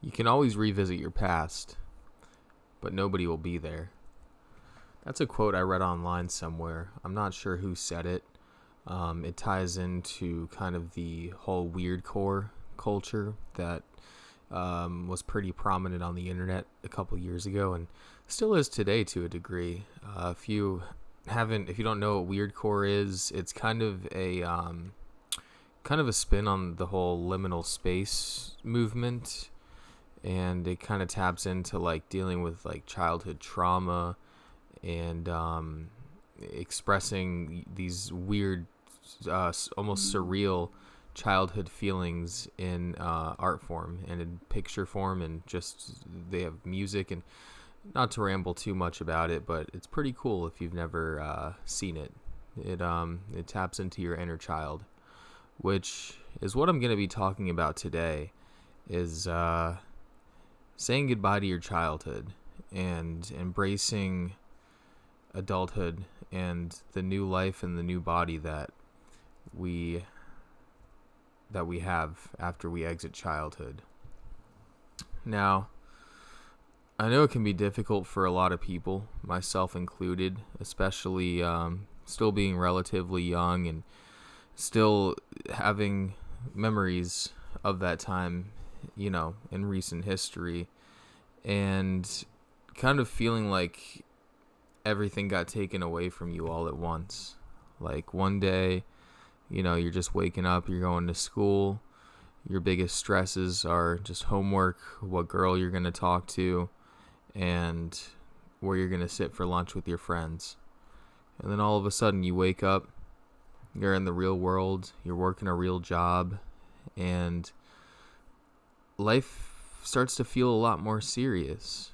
You can always revisit your past, but nobody will be there. That's a quote I read online somewhere. I'm not sure who said it. It ties into kind of the whole weirdcore culture that was pretty prominent on the internet a couple years ago and still is today to a degree. If you don't know what weirdcore is, it's kind of a spin on the whole liminal space movement, and it kind of taps into like dealing with like childhood trauma and expressing these weird, almost surreal childhood feelings in art form and in picture form, and just they have music. And not to ramble too much about it, but it's pretty cool if you've never seen it. It taps into your inner child, which is what I'm going to be talking about today. Is saying goodbye to your childhood and embracing adulthood and the new life and the new body that we have after we exit childhood. Now, I know it can be difficult for a lot of people, myself included, especially still being relatively young and still having memories of that time, in recent history, and kind of feeling like everything got taken away from you all at once. Like one day, you're just waking up, you're going to school, your biggest stresses are just homework, what girl you're going to talk to, and where you're going to sit for lunch with your friends. And then all of a sudden you wake up, you're in the real world, you're working a real job, and life starts to feel a lot more serious.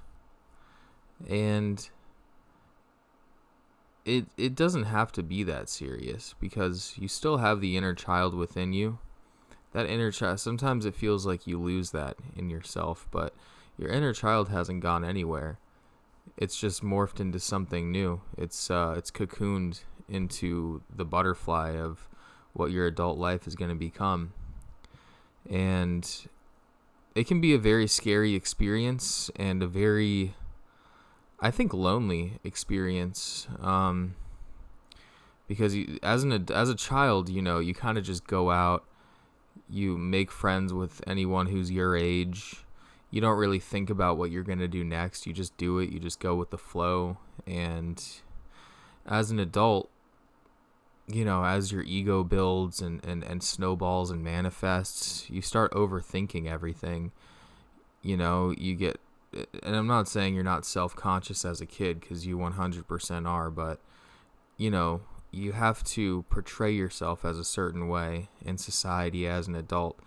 And it doesn't have to be that serious, because you still have the inner child within you. That inner child, sometimes it feels like you lose that in yourself, but your inner child hasn't gone anywhere. It's just morphed into something new. It's cocooned into the butterfly of what your adult life is going to become. And it can be a very scary experience and a very, I think, lonely experience. Because as a child, you kind of just go out, you make friends with anyone who's your age. You don't really think about what you're going to do next. You just do it. You just go with the flow. And as an adult, as your ego builds and snowballs and manifests, you start overthinking everything. You get, and I'm not saying you're not self-conscious as a kid, because you 100% are, but, you have to portray yourself as a certain way in society as an adult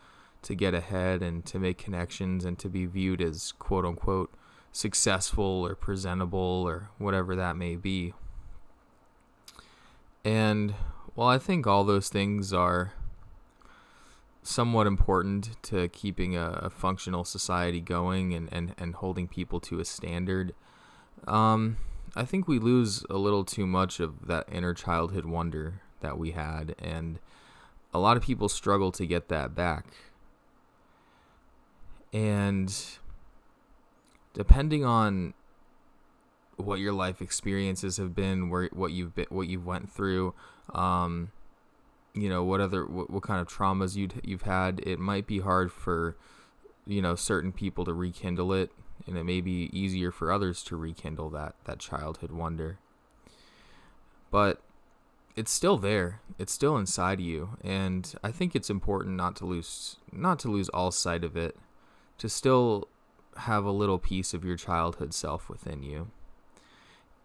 to get ahead and to make connections and to be viewed as quote-unquote successful or presentable or whatever that may be. And while I think all those things are somewhat important to keeping a functional society going and holding people to a standard, I think we lose a little too much of that inner childhood wonder that we had, and a lot of people struggle to get that back. And depending on what your life experiences have been, what you've went through, what kind of traumas you've had, it might be hard for certain people to rekindle it, and it may be easier for others to rekindle that childhood wonder. But it's still there. It's still inside of you, and I think it's important not to lose all sight of it, to still have a little piece of your childhood self within you.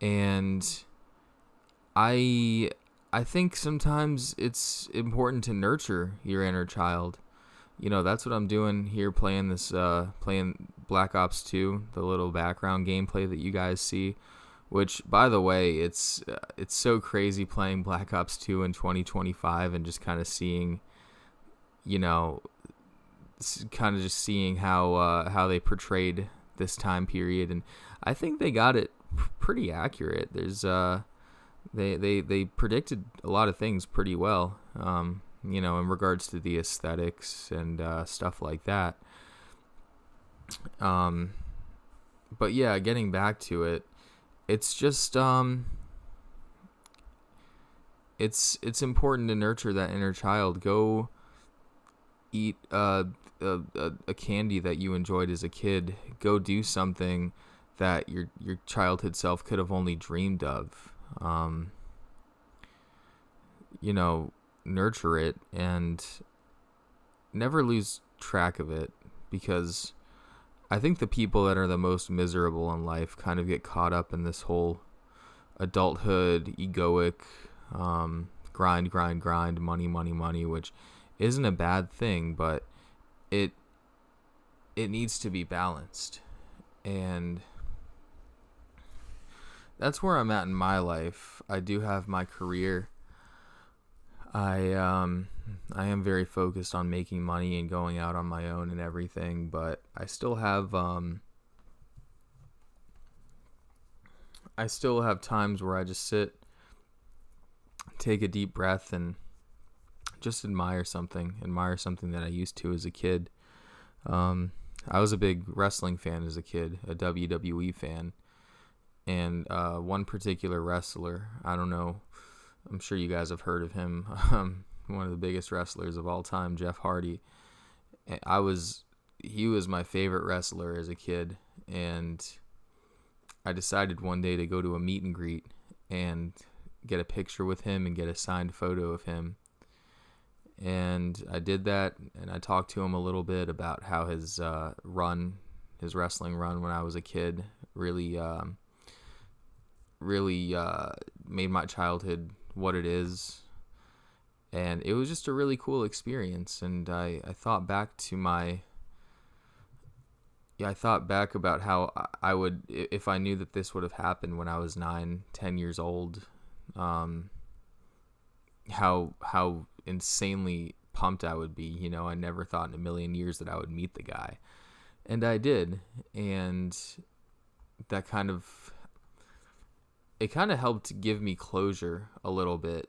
And I think sometimes it's important to nurture your inner child. That's what I'm doing here, playing Black Ops 2, the little background gameplay that you guys see, which, by the way, it's so crazy playing Black Ops 2 in 2025 and just kind of seeing, how they portrayed this time period. And I think they got it pretty accurate. There's they predicted a lot of things pretty well, in regards to the aesthetics and stuff like that. But yeah, getting back to it, it's just it's important to nurture that inner child. Go eat a candy that you enjoyed as a kid. Go do something that your childhood self could have only dreamed of. Nurture it and never lose track of it, because I think the people that are the most miserable in life kind of get caught up in this whole adulthood, egoic, grind, money, which isn't a bad thing, but it needs to be balanced. And that's where I'm at in my life. I do have my career. I am very focused on making money and going out on my own and everything, but I still have times where I just sit, take a deep breath, and just admire something that I used to as a kid. I was a big wrestling fan as a kid, a WWE fan, and one particular wrestler, I don't know, I'm sure you guys have heard of him, one of the biggest wrestlers of all time, Jeff Hardy. He was my favorite wrestler as a kid, and I decided one day to go to a meet and greet and get a picture with him and get a signed photo of him. And I did that, and I talked to him a little bit about how his wrestling run when I was a kid really made my childhood what it is. And it was just a really cool experience. And I thought back about how I would, if I knew that this would have happened when I was 9-10 years old, how insanely pumped I would be. I never thought in a million years that I would meet the guy, and I did. And that kind of helped give me closure a little bit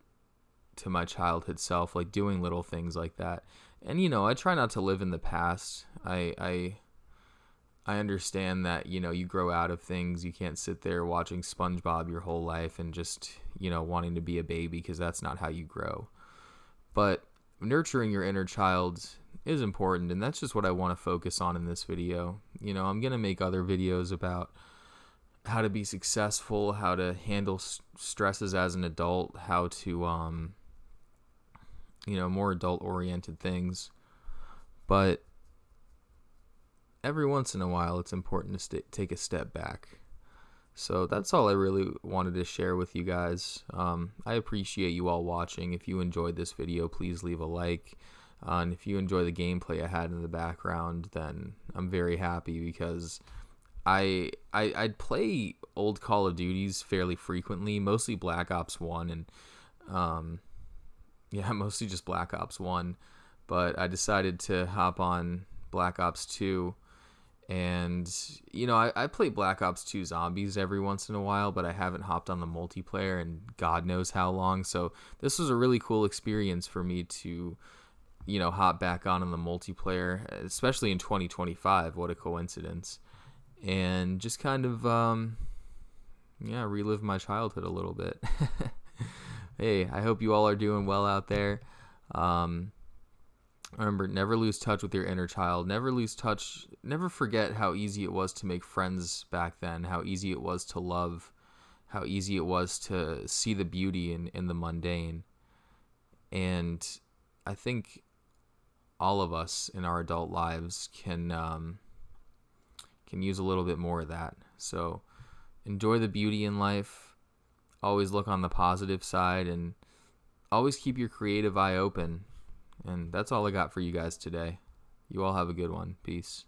to my childhood self, like doing little things like that. And I try not to live in the past. I understand that you grow out of things. You can't sit there watching SpongeBob your whole life and just wanting to be a baby, because that's not how you grow. But nurturing your inner child is important, and that's just what I want to focus on in this video. I'm gonna make other videos about how to be successful, how to handle stresses as an adult, how to more adult oriented things. But every once in a while it's important to take a step back. So that's all I really wanted to share with you guys. I appreciate you all watching. If you enjoyed this video, please leave a like. And if you enjoy the gameplay I had in the background, then I'm very happy, because I'd play old Call of Duties fairly frequently, mostly Black Ops 1 and mostly just Black Ops 1, but I decided to hop on Black Ops 2, and I play Black Ops 2 Zombies every once in a while, but I haven't hopped on the multiplayer in God knows how long. So this was a really cool experience for me to hop back on the multiplayer, especially in 2025. What a coincidence. And just kind of relive my childhood a little bit. Hey, I hope you all are doing well out there. Remember, never lose touch with your inner child. Never forget how easy it was to make friends back then, how easy it was to love, how easy it was to see the beauty in the mundane. And I think all of us in our adult lives can use a little bit more of that. So enjoy the beauty in life. Always look on the positive side, and always keep your creative eye open. And that's all I got for you guys today. You all have a good one. Peace.